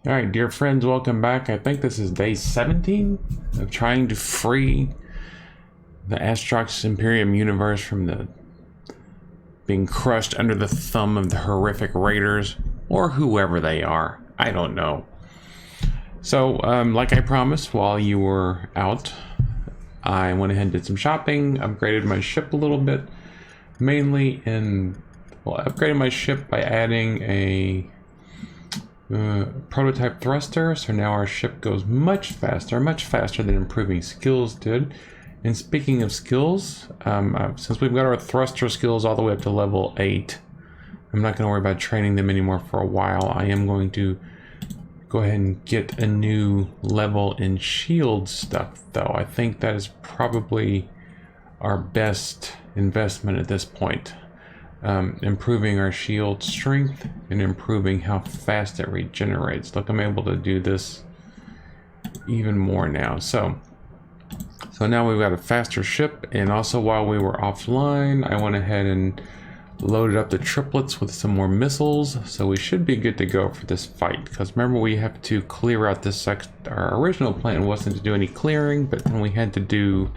All right, dear friends, welcome back. I think this is day 17 of trying to free the Astrox Imperium universe from the being crushed under the thumb of the horrific raiders, or whoever they are. I don't know. So, like I promised, while you were out, I went ahead and did some shopping, upgraded my ship a little bit, mainly upgraded my ship by adding a prototype thruster, so now our ship goes much faster than improving skills did. And speaking of skills, since we've got our thruster skills all the way up to level 8, I'm not going to worry about training them anymore for a while. I am going to go ahead and get a new level in shield stuff, though. I think that is probably our best investment at this point. Improving our shield strength and improving how fast it regenerates. Look, I'm able to do this even more now. So now we've got a faster ship, and also while we were offline, I went ahead and loaded up the triplets with some more missiles, so we should be good to go for this fight. Because remember, we have to clear out this our original plan wasn't to do any clearing, but then we had to do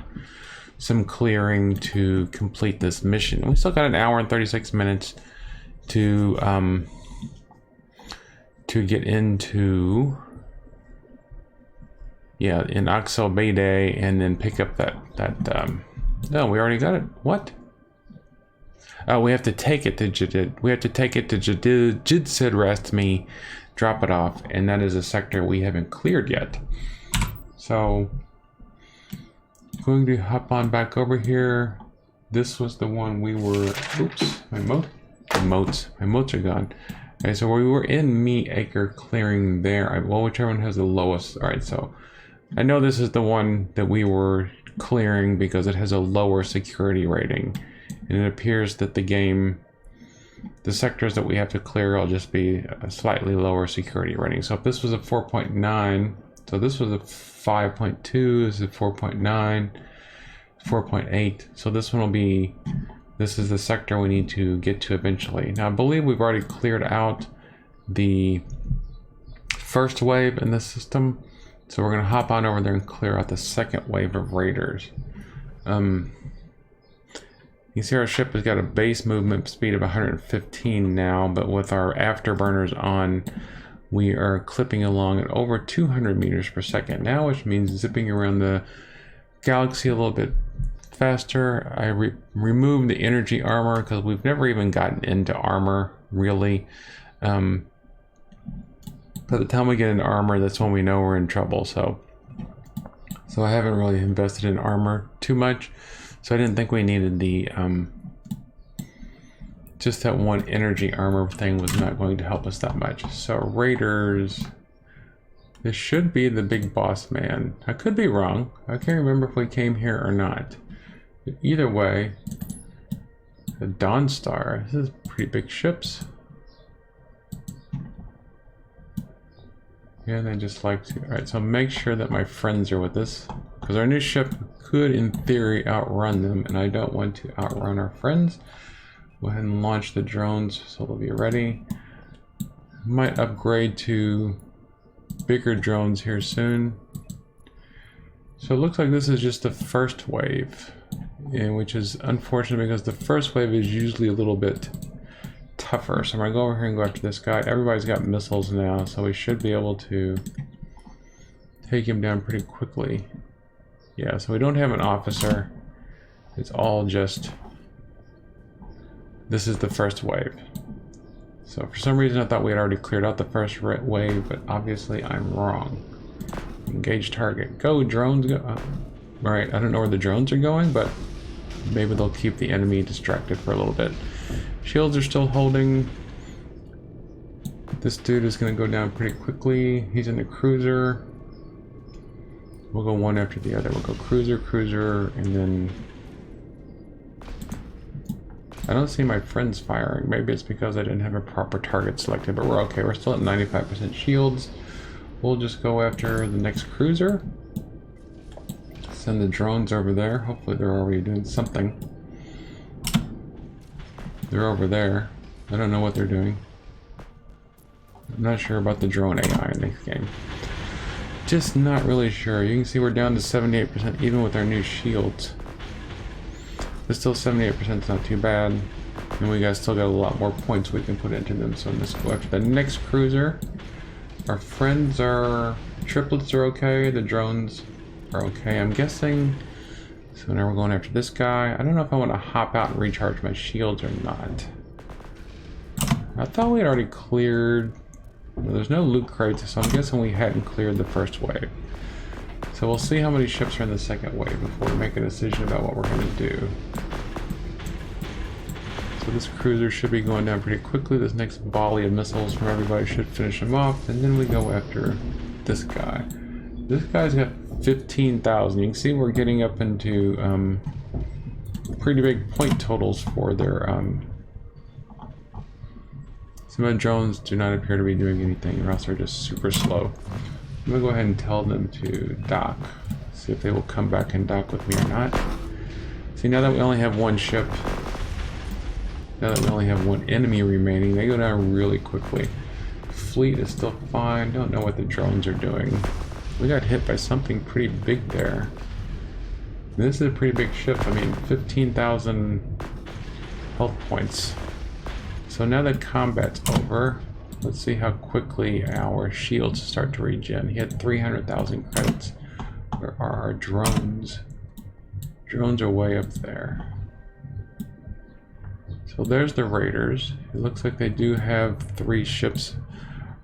some clearing to complete this mission. We still got an hour and 36 minutes to get into in Axel Bay Day, and then pick up that no, we already got it. What? Oh, we have to take it to Jadid. We have to take it to Jadid. Jid said rest me, drop it off, and that is a sector we haven't cleared yet. So going to hop on back over here. This was the one we were, oops, my moats are gone. Okay, so we were in Meat Acre clearing there. Well, whichever one has the lowest. All right, so I know this is the one that we were clearing because it has a lower security rating, and it appears that the sectors that we have to clear will just be a slightly lower security rating. So if this was a 4.9, so this was a 5.2, this is 4.9, 4.8. So this one will be, this is the sector we need to get to eventually. Now I believe we've already cleared out the first wave in the system. So we're gonna hop on over there and clear out the second wave of raiders. You see our ship has got a base movement speed of 115 now, but with our afterburners on, we are clipping along at over 200 meters per second now, which means zipping around the galaxy a little bit faster. I removed the energy armor because we've never even gotten into armor, really. By the time we get into armor, that's when we know we're in trouble. So I haven't really invested in armor too much. So I didn't think we needed the just that one energy armor thing was not going to help us that much. So raiders, this should be the big boss man. I could be wrong. I can't remember if we came here or not. But either way, the Dawn Star, this is pretty big ships. Yeah, they just like to. All right, so make sure that my friends are with us, because our new ship could, in theory, outrun them, and I don't want to outrun our friends. Go ahead and launch the drones so they'll be ready. Might upgrade to bigger drones here soon. So it looks like this is just the first wave, which is unfortunate because the first wave is usually a little bit tougher. So I'm gonna go over here and go after this guy. Everybody's got missiles now, so we should be able to take him down pretty quickly. Yeah, so we don't have an officer. It's all just, this is the first wave. So for some reason I thought we had already cleared out the first wave, but obviously I'm wrong. Engage target. Go, drones, go. All right, I don't know where the drones are going, but maybe they'll keep the enemy distracted for a little bit. Shields are still holding. This dude is going to go down pretty quickly. He's in the cruiser. We'll go one after the other. We'll go cruiser, cruiser, and then I don't see my friends firing. Maybe it's because I didn't have a proper target selected, but we're okay. We're still at 95% shields. We'll just go after the next cruiser. Send the drones over there. Hopefully they're already doing something. They're over there. I don't know what they're doing. I'm not sure about the drone AI in this game. Just not really sure. You can see we're down to 78% even with our new shields. But still 78% is not too bad. And we still got a lot more points we can put into them. So let's go after the next cruiser. Our friends are... triplets are okay. The drones are okay, I'm guessing. So now we're going after this guy. I don't know if I want to hop out and recharge my shields or not. I thought we had already cleared... well, there's no loot crates, so I'm guessing we hadn't cleared the first wave. So we'll see how many ships are in the second wave before we make a decision about what we're going to do. So this cruiser should be going down pretty quickly. This next volley of missiles from everybody should finish him off, and then we go after this guy. This guy's got 15,000. You can see we're getting up into pretty big point totals for their... some of the drones do not appear to be doing anything, or else they're just super slow. I'm gonna go ahead and tell them to dock. See if they will come back and dock with me or not. See, now that we only have one ship, now that we only have one enemy remaining, they go down really quickly. Fleet is still fine. Don't know what the drones are doing. We got hit by something pretty big there. This is a pretty big ship. I mean, 15,000 health points. So now that combat's over, let's see how quickly our shields start to regen. He had 300,000 credits. Where are our drones? Drones are way up there. So there's the raiders. It looks like they do have 3 ships.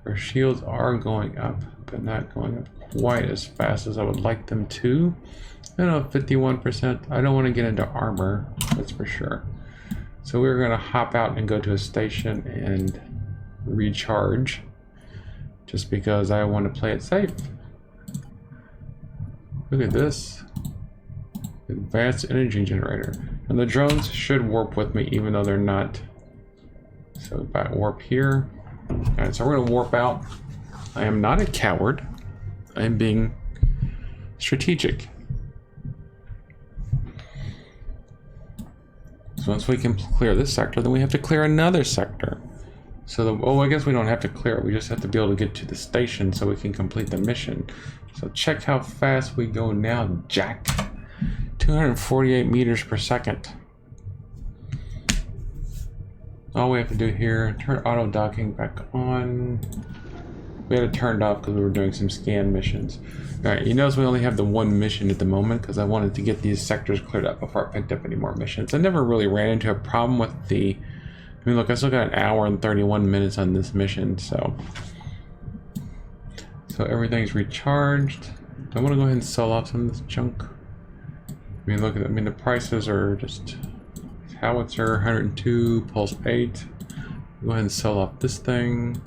Our shields are going up, but not going up quite as fast as I would like them to. I don't know, 51%. I don't want to get into armor, that's for sure. So we're going to hop out and go to a station and recharge, just because I want to play it safe. Look at this. Advanced energy generator. And the drones should warp with me even though they're not. So back warp here. Alright, so we're going to warp out. I am not a coward. I am being strategic. So once we can clear this sector, then we have to clear another sector. So, oh, I guess we don't have to clear it. We just have to be able to get to the station so we can complete the mission. So check how fast we go now, Jack. 248 meters per second. All we have to do here, turn auto docking back on. We had it turned off because we were doing some scan missions. Alright, you notice we only have the one mission at the moment because I wanted to get these sectors cleared up before I picked up any more missions. I never really ran into a problem with the... I mean, look, I still got an hour and 31 minutes on this mission, so everything's recharged. I want to go ahead and sell off some of this junk. I mean, look at it. I mean, the prices are just... Howitzer, 102, Pulse 8. Go ahead and sell off this thing.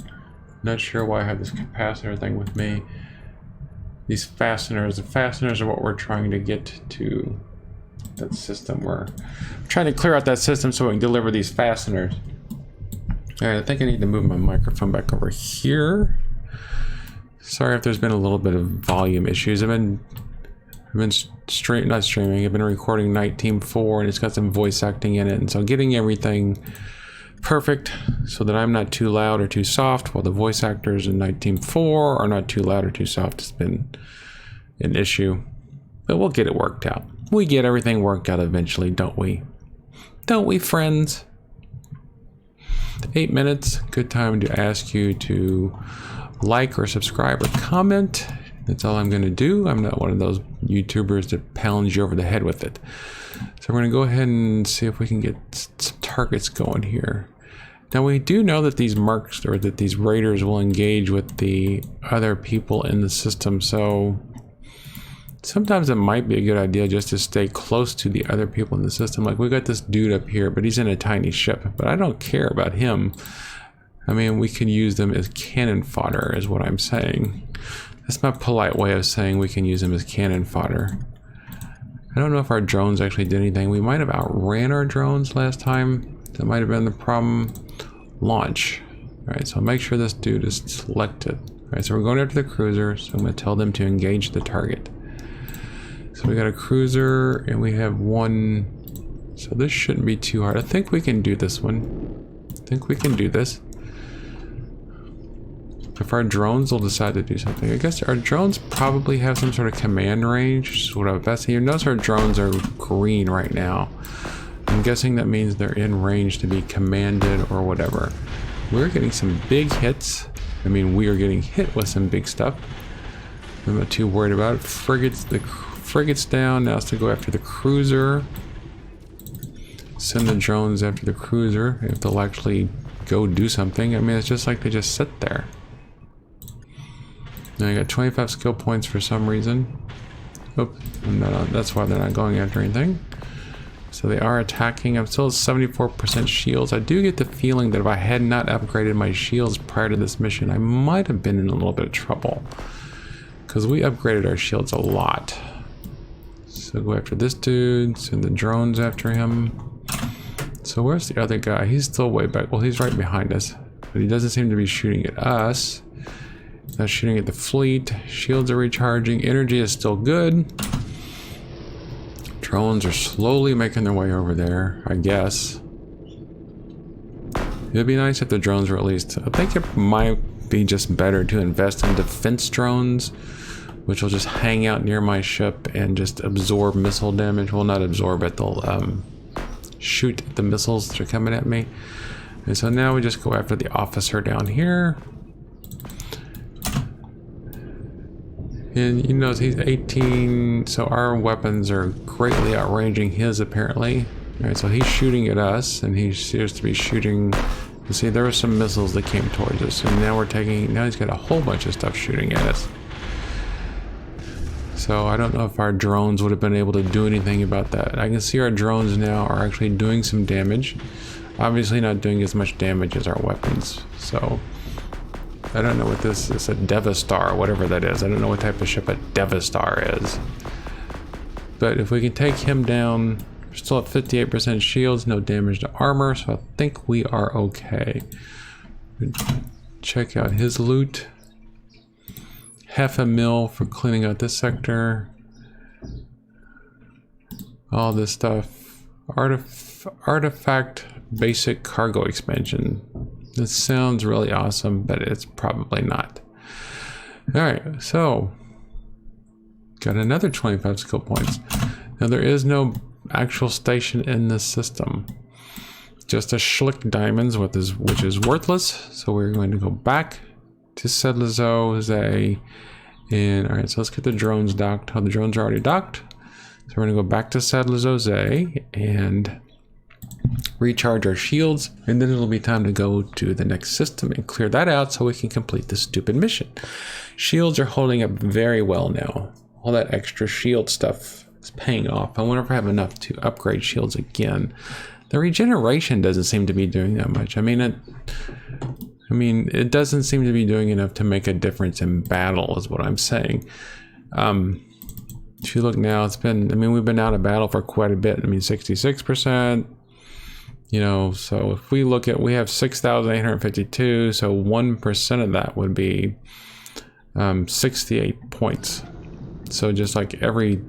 Not sure why I have this capacitor thing with me. These fasteners, the fasteners are what we're trying to get to that system. We're trying to clear out that system so we can deliver these fasteners. Alright, I think I need to move my microphone back over here. Sorry if there's been a little bit of volume issues. I've been not streaming, I've been recording Night Team 4 and it's got some voice acting in it, and so getting everything perfect so that I'm not too loud or too soft while the voice actors in Night Team 4 are not too loud or too soft has been an issue. But we'll get it worked out. We get everything worked out eventually, don't we? Don't we, friends? 8 minutes, good time to ask you to like or subscribe or comment. That's all I'm going to do. I'm not one of those YouTubers that pounds you over the head with it. So we're going to go ahead and see if we can get some targets going here. Now we do know that these marks, or that these raiders will engage with the other people in the system, so sometimes it might be a good idea just to stay close to the other people in the system. Like we got this dude up here, but he's in a tiny ship, but I don't care about him. I mean, we can use them as cannon fodder is what I'm saying. That's my polite way of saying we can use them as cannon fodder. I don't know if our drones actually did anything. We might have outran our drones last time. That might have been the problem. Launch. Alright, so make sure this dude is selected. Alright, so we're going after the cruiser, so I'm going to tell them to engage the target. So we got a cruiser, and we have one... So this shouldn't be too hard. I think we can do this one. I think we can do this. If our drones will decide to do something. I guess our drones probably have some sort of command range, which is what I would best say. You notice our drones are green right now. I'm guessing that means they're in range to be commanded or whatever. We're getting some big hits. I mean, we are getting hit with some big stuff. I'm not too worried about it. The frigate's down. Now it's to go after the cruiser. Send the drones after the cruiser if they'll actually go do something. I mean, it's just like they just sit there. Now I got 25 skill points for some reason. Oop, that's why they're not going after anything. So they are attacking. I'm still at 74% shields. I do get the feeling that if I had not upgraded my shields prior to this mission, I might have been in a little bit of trouble. Because we upgraded our shields a lot. So go after this dude, send the drones after him. So where's the other guy? He's still way back. Well, he's right behind us. But he doesn't seem to be shooting at us. Not shooting at the fleet. Shields are recharging. Energy is still good. Drones are slowly making their way over there, I guess. It'd be nice if the drones were at least... I think it might be just better to invest in defense drones, which will just hang out near my ship and just absorb missile damage. Well, not absorb it, they'll shoot at the missiles that are coming at me. And so now we just go after the officer down here. And you notice he's 18, so our weapons are greatly outranging his apparently. Alright, so he's shooting at us, and he appears to be shooting... You see, there were some missiles that came towards us, and now now he's got a whole bunch of stuff shooting at us. So I don't know if our drones would have been able to do anything about that. I can see our drones now are actually doing some damage. Obviously not doing as much damage as our weapons, so... I don't know what this is, a Devastator, whatever that is. I don't know what type of ship a Devastator is. But if we can take him down, we're still at 58% shields, no damage to armor, so I think we are okay. Check out his loot. $500,000 for cleaning out this sector. All this stuff. Artifact basic cargo expansion. This sounds really awesome, but it's probably not. Alright, so got another 25 skill points. Now there is no actual station in this system. Just a Schlick Diamonds, which is worthless. So we're going to go back to Sedlazoe. And alright, so let's get the drones docked. Oh, the drones are already docked. So we're going to go back to Sedlazoe and recharge our shields, and then it'll be time to go to the next system and clear that out so we can complete this stupid mission. Shields are holding up very well now. All that extra shield stuff is paying off. I wonder if I have enough to upgrade shields again. The regeneration doesn't seem to be doing that much. I mean, it doesn't seem to be doing enough to make a difference in battle, is what I'm saying. If you look now, we've been out of battle for quite a bit. 66%. You know, so if we look at, we have 6,852, so 1% of that would be 68 points. So just like every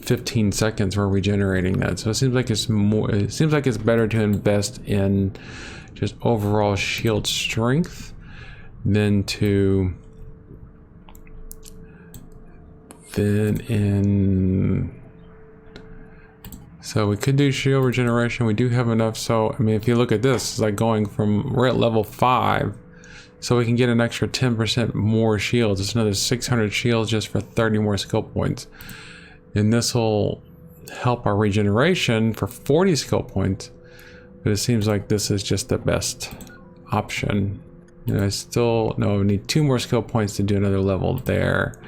15 seconds we're regenerating that. So it seems like it's better to invest in just overall shield strength than in... So we could do shield regeneration. We do have enough. So, I mean, if you look at this, it's like we're at level 5. So we can get an extra 10% more shields. It's another 600 shields just for 30 more skill points. And this will help our regeneration for 40 skill points. But it seems like this is just the best option. And we need 2 more skill points to do another level there.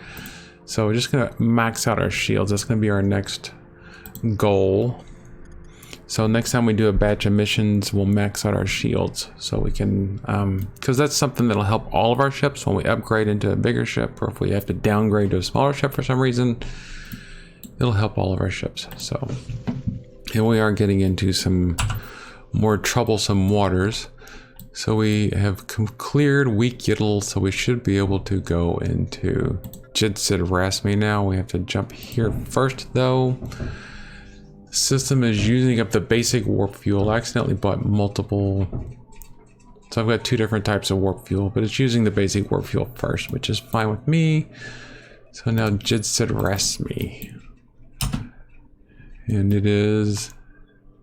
So we're just gonna max out our shields. That's gonna be our next goal. So next time we do a batch of missions, we'll max out our shields so we can, because that's something that'll help all of our ships when we upgrade into a bigger ship, or if we have to downgrade to a smaller ship for some reason, it'll help all of our ships. So, and we are getting into some more troublesome waters. So we have cleared Weak Yiddle, so we should be able to go into Jidsid Rasmi now. We have to jump here first though. System is using up the basic warp fuel. I accidentally bought multiple So I've got two different types of warp fuel, but it's using the basic warp fuel first, which is fine with me. So now JID said rest me. And it is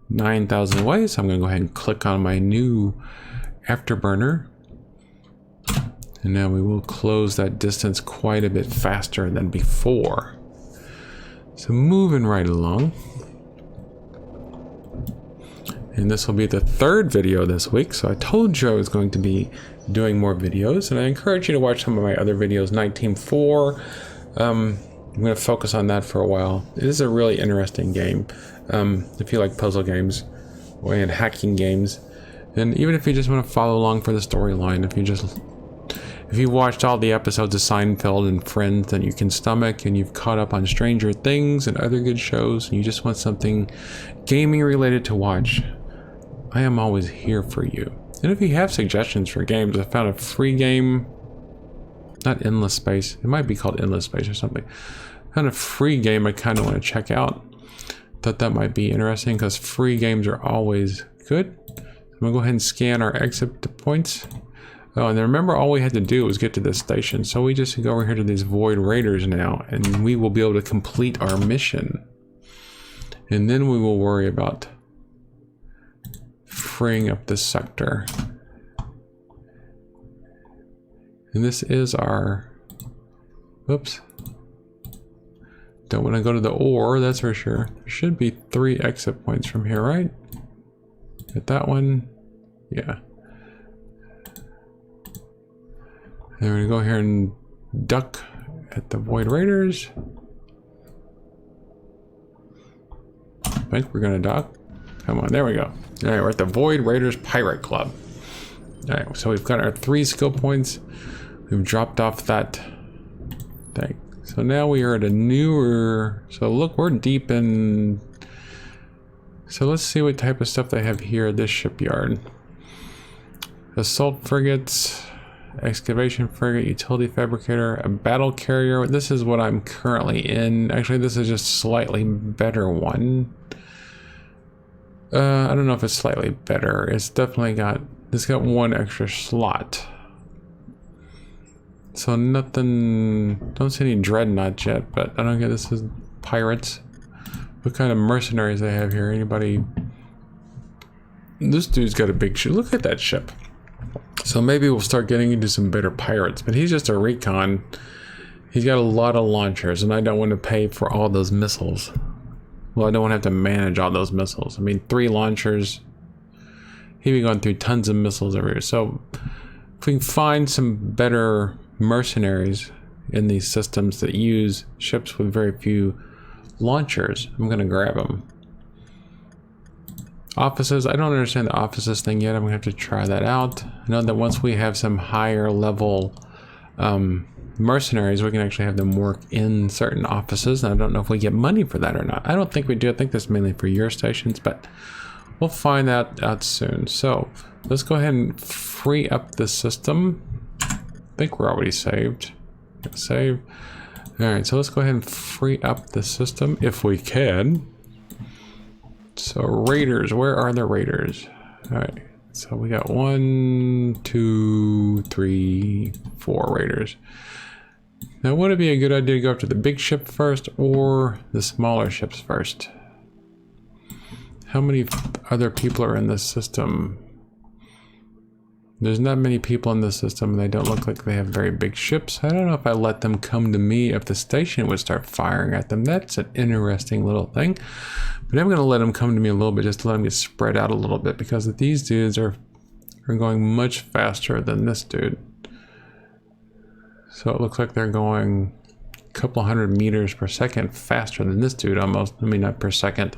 9,000 away, so I'm going to go ahead and click on my new afterburner. And now we will close that distance quite a bit faster than before. So moving right along. And this will be the third video this week. So I told you I was going to be doing more videos, and I encourage you to watch some of my other videos. 19.4. I'm going to focus on that for a while. It is a really interesting game. If you like puzzle games and hacking games, and even if you just want to follow along for the storyline, if you watched all the episodes of Seinfeld and Friends that you can stomach, and you've caught up on Stranger Things and other good shows, and you just want something gaming related to watch, I am always here for you. And if you have suggestions for games, I found a free game, not Endless Space, it might be called Endless Space or something. I found a free game I kind of want to check out. Thought that might be interesting because free games are always good. I'm gonna go ahead and scan our exit points. Oh, and then remember, all we had to do was get to this station. So we just go over here to these Void Raiders now, and we will be able to complete our mission. And then we will worry about freeing up this sector. And this is our, oops. Don't want to go to the ore, that's for sure. There should be 3 exit points from here, right? Get that one. Yeah. And we're gonna go here and duck at the Void Raiders. I think we're gonna duck. Come on, there we go. All right, we're at the Void Raiders Pirate Club. All right, so we've got our 3 skill points. We've dropped off that thing. So now we are at a newer, so look, we're deep in, so let's see what type of stuff they have here at this shipyard. Assault frigates, excavation frigate, utility fabricator, a battle carrier. This is what I'm currently in. Actually, this is just slightly better one. I don't know if it's slightly better. It's definitely got, it's got 1 extra slot. So nothing, don't see any dreadnoughts yet, but I don't get, this is pirates. What kind of mercenaries they have here? Anybody? This dude's got a big ship. Look at that ship. So maybe we'll start getting into some better pirates, but he's just a recon. He's got a lot of launchers, and I don't want to pay for all those missiles. Well, I don't want to have to manage all those missiles. I mean, 3 launchers. He'd be going through tons of missiles every year. So if we can find some better mercenaries in these systems that use ships with very few launchers, I'm going to grab them. Offices, I don't understand the offices thing yet. I'm going to have to try that out. I know that once we have some higher level mercenaries, we can actually have them work in certain offices, and I don't know if we get money for that or not. I don't think we do. I think that's mainly for your stations, but we'll find that out soon. So let's go ahead and free up the system. I think we're already saved. Save. All right, so let's go ahead and free up the system if we can. So raiders, where are the raiders? All right, so we got 1, 2, 3, 4 raiders. Now, would it be a good idea to go after the big ship first or the smaller ships first? How many other people are in this system? There's not many people in this system, and they don't look like they have very big ships. I don't know if I let them come to me, if the station would start firing at them. That's an interesting little thing. But I'm going to let them come to me a little bit, just to let them get spread out a little bit, because these dudes are going much faster than this dude. So it looks like they're going a couple hundred meters per second faster than this dude almost. I mean, not per second.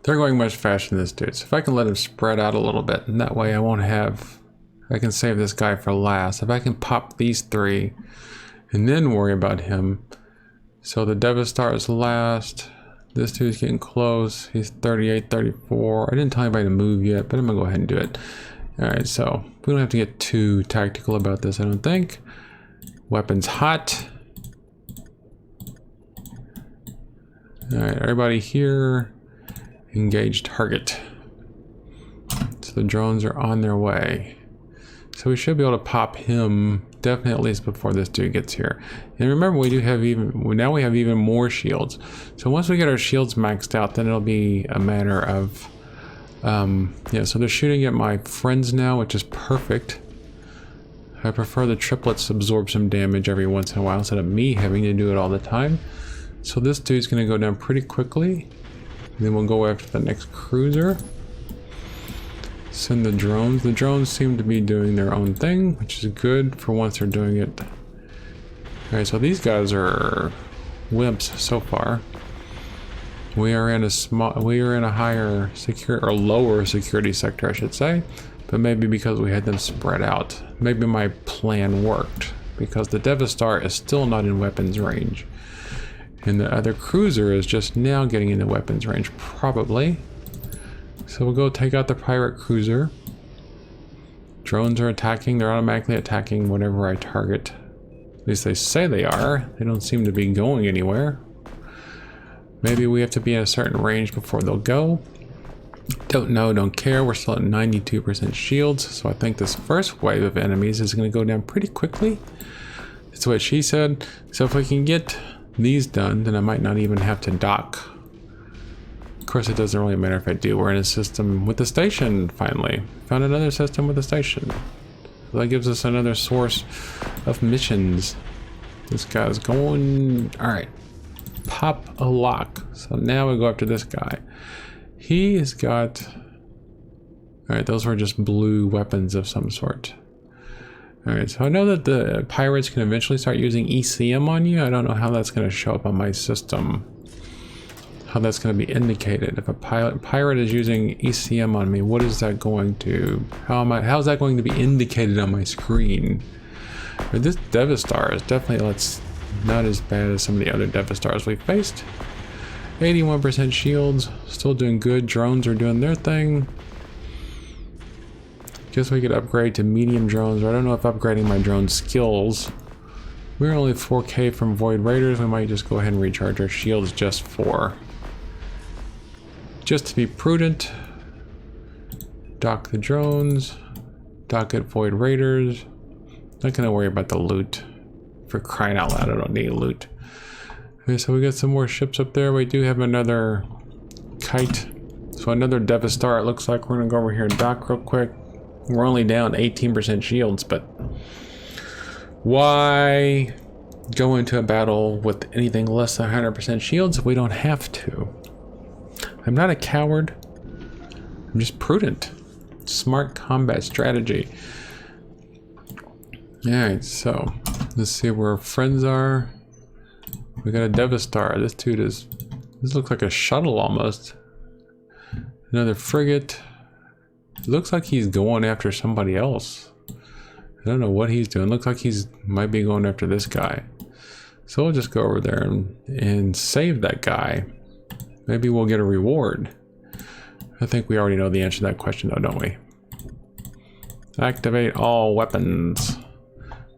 They're going much faster than this dude. So if I can let him spread out a little bit, and that way I won't have, I can save this guy for last. If I can pop these 3 and then worry about him. So the Devastator is last. This dude's getting close. He's 38, 34. I didn't tell anybody to move yet, but I'm gonna go ahead and do it. All right, so we don't have to get too tactical about this, I don't think. Weapons hot. All right, everybody here. Engage target. So the drones are on their way. So we should be able to pop him definitely at least before this dude gets here. And remember, we do have now we have even more shields. So once we get our shields maxed out, then it'll be a matter of yeah, so they're shooting at my friends now, which is perfect. I prefer the triplets absorb some damage every once in a while instead of me having to do it all the time. So this dude's gonna go down pretty quickly. And then we'll go after the next cruiser. Send the drones. The drones seem to be doing their own thing, which is good for once they're doing it. Alright, so these guys are wimps so far. We are in a higher security, or lower security sector, I should say. But maybe because we had them spread out. Maybe my plan worked. Because the Devastator is still not in weapons range. And the other cruiser is just now getting into weapons range, probably. So we'll go take out the pirate cruiser. Drones are attacking. They're automatically attacking whatever I target. At least they say they are. They don't seem to be going anywhere. Maybe we have to be in a certain range before they'll go. Don't know, don't care. We're still at 92% shields. So I think this first wave of enemies is going to go down pretty quickly. That's what she said. So if we can get these done, then I might not even have to dock. Of course, it doesn't really matter if I do. We're in a system with the station, finally. Found another system with the station. So that gives us another source of missions. This guy's going... Alright. Pop a lock. So now we go after this guy. He has got... Alright, those were just blue weapons of some sort. Alright, so I know that the pirates can eventually start using ECM on you. I don't know how that's going to show up on my system. How that's going to be indicated. If a pirate is using ECM on me, what is that going to... How's that going to be indicated on my screen? But this Devastator is definitely not as bad as some of the other Devastators we faced. 81% shields, still doing good. Drones are doing their thing. Guess we could upgrade to medium drones. I don't know if upgrading my drone skills. We're only 4K from Void Raiders. We might just go ahead and recharge our shields just to be prudent. Dock the drones. Dock at Void Raiders. Not gonna worry about the loot. For crying out loud, I don't need loot. Okay, so we got some more ships up there. We do have another kite. So another Devastator, it looks like. We're gonna go over here and dock real quick. We're only down 18% shields, but why go into a battle with anything less than 100% shields if we don't have to? I'm not a coward. I'm just prudent. Smart combat strategy. Alright, so let's see where our friends are. We got a Devastator. This looks like a shuttle almost. Another frigate. It looks like he's going after somebody else. I don't know what he's doing. Looks like might be going after this guy. So we'll just go over there and save that guy. Maybe we'll get a reward. I think we already know the answer to that question though, don't we? Activate all weapons.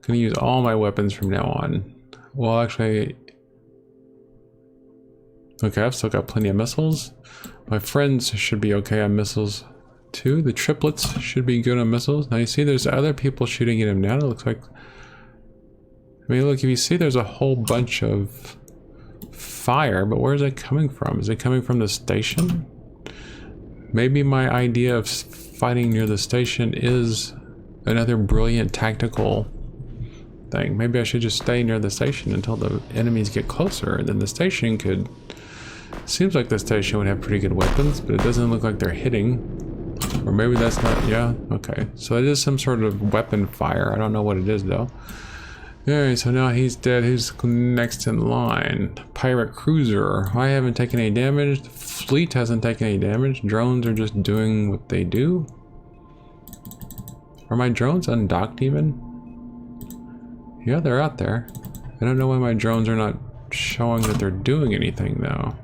Gonna use all my weapons from now on. Well, actually... Okay, I've still got plenty of missiles. My friends should be okay on missiles too. The triplets should be good on missiles. Now you see there's other people shooting at him now. It looks like... I mean, look, if you see there's a whole bunch of fire, but where is it coming from? Is it coming from the station? Maybe my idea of fighting near the station is another brilliant tactical thing. Maybe I should just stay near the station until the enemies get closer, and then the station could... Seems like the station would have pretty good weapons, but it doesn't look like they're hitting. Or maybe that's not... Yeah, okay. So it is some sort of weapon fire. I don't know what it is, though. Alright, so now he's dead. Who's next in line? Pirate cruiser. I haven't taken any damage. The fleet hasn't taken any damage. Drones are just doing what they do. Are my drones undocked even? Yeah, they're out there. I don't know why my drones are not showing that they're doing anything, though.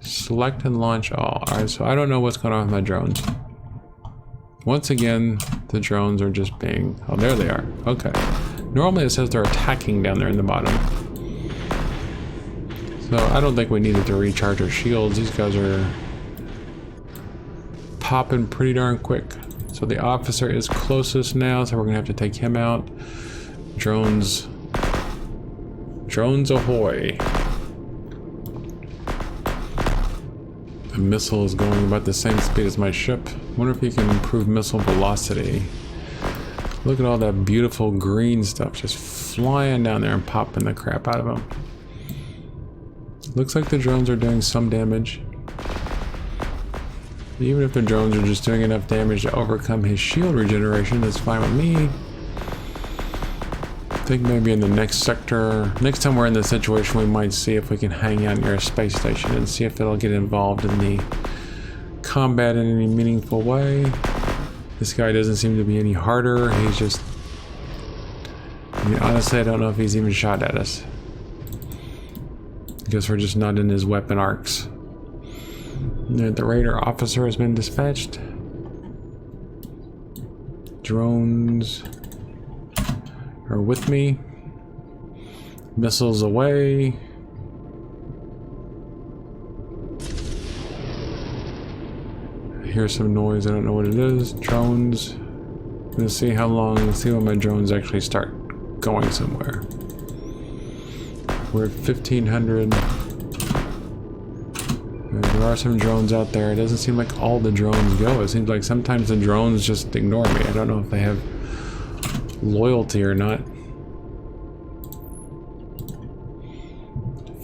Select and launch all. Alright, so I don't know what's going on with my drones. Once again, the drones are just being... Oh, there they are. Okay. Normally it says they're attacking down there in the bottom. So I don't think we needed to recharge our shields. These guys are popping pretty darn quick. So the officer is closest now, so we're gonna have to take him out. Drones ahoy. The missile is going about the same speed as my ship. Wonder if you can improve missile velocity. Look at all that beautiful green stuff just flying down there and popping the crap out of them. Looks like the drones are doing some damage. Even if the drones are just doing enough damage to overcome his shield regeneration, that's fine with me. I think maybe in the next sector, next time we're in this situation, we might see if we can hang out near a space station and see if it'll get involved in the combat in any meaningful way. This guy doesn't seem to be any harder. He's just... I mean, honestly, I don't know if he's even shot at us. I guess we're just not in his weapon arcs. The radar officer has been dispatched. Drones are with me. Missiles away. I hear some noise, I don't know what it is. Drones. I'm gonna see how long, see when my drones actually start going somewhere. We're at 1500. There are some drones out there. It doesn't seem like all the drones go. It seems like sometimes the drones just ignore me. I don't know if they have loyalty or not.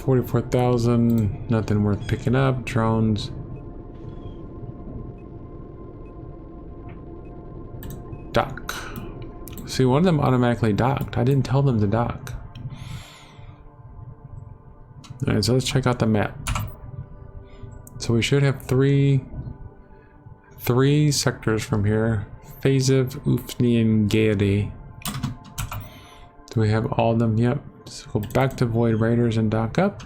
44,000, nothing worth picking up. Drones. Dock. See, one of them automatically docked. I didn't tell them to dock. Alright, so let's check out the map. So we should have three sectors from here. Phasev, Ufni, and Gaiety. Do we have all of them? Yep. So go back to Void Raiders and dock up.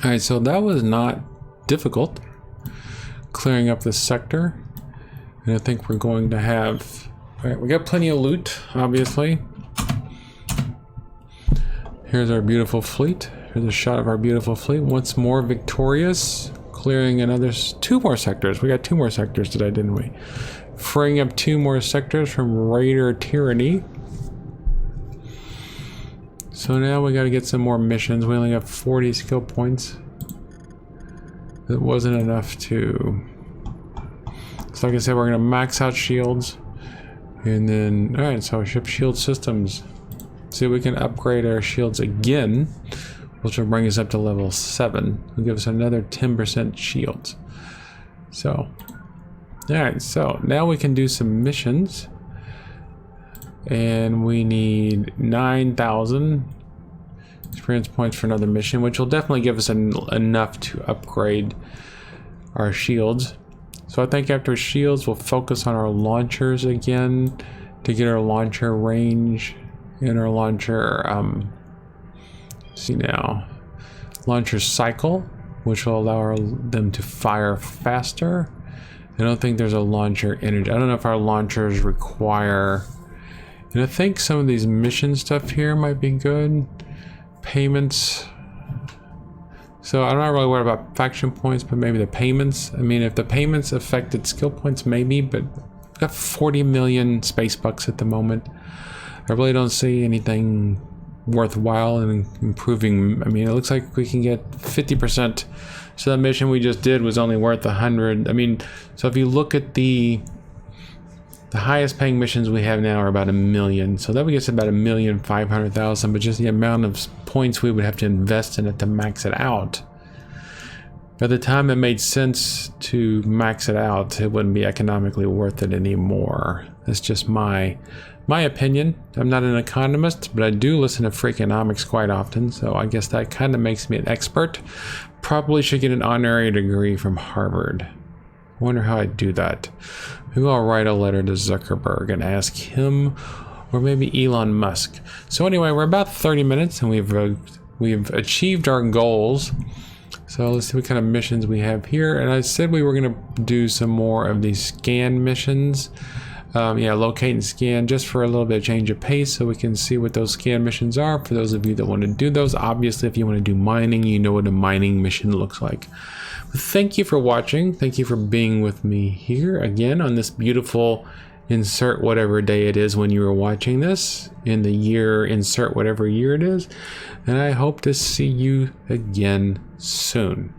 Alright, so that was not difficult. Clearing up this sector. And I think we're going to have... Alright, we got plenty of loot, obviously. Here's our beautiful fleet. Here's a shot of our beautiful fleet. Once more victorious. Clearing another... 2 more sectors. We got 2 more sectors today, didn't we? Freeing up 2 more sectors from Raider Tyranny. So now we got to get some more missions. We only have 40 skill points. It wasn't enough to... So like I said, we're going to max out shields. And then... Alright, so ship shield systems. See if we can upgrade our shields again, which will bring us up to level 7. It'll give us another 10% shields. So, alright, so now we can do some missions. And we need 9,000 experience points for another mission, which will definitely give us enough to upgrade our shields. So I think after shields, we'll focus on our launchers again to get our launcher range and our launcher, see now, launcher cycle, which will allow them to fire faster. I don't think there's a launcher energy. I don't know if our launchers require, and I think some of these mission stuff here might be good. Payments. So I'm not really worried about faction points, but maybe the payments. I mean, if the payments affected skill points, maybe, but we've got 40 million space bucks at the moment. I really don't see anything worthwhile in improving. I mean, it looks like we can get 50%. So that mission we just did was only worth 100. I mean, so if you look at the highest paying missions we have now are about 1 million. So that would get us about 1,500,000, but just the amount of points we would have to invest in it to max it out. By the time it made sense to max it out, it wouldn't be economically worth it anymore. That's just my opinion. I'm not an economist, but I do listen to Freakonomics quite often, so I guess that kind of makes me an expert. Probably should get an honorary degree from Harvard. I wonder how I'd do that. Maybe I'll write a letter to Zuckerberg and ask him, or maybe Elon Musk. So anyway, we're about 30 minutes and we've achieved our goals. So let's see what kind of missions we have here. And I said we were going to do some more of these scan missions. Yeah, locate and scan, just for a little bit of change of pace so we can see what those scan missions are for those of you that want to do those. Obviously, if you want to do mining, you know what a mining mission looks like. thank you for watching. Thank you for being with me here again on this beautiful, insert whatever day it is when you are watching this, in the year, insert whatever year it is. And I hope to see you again soon.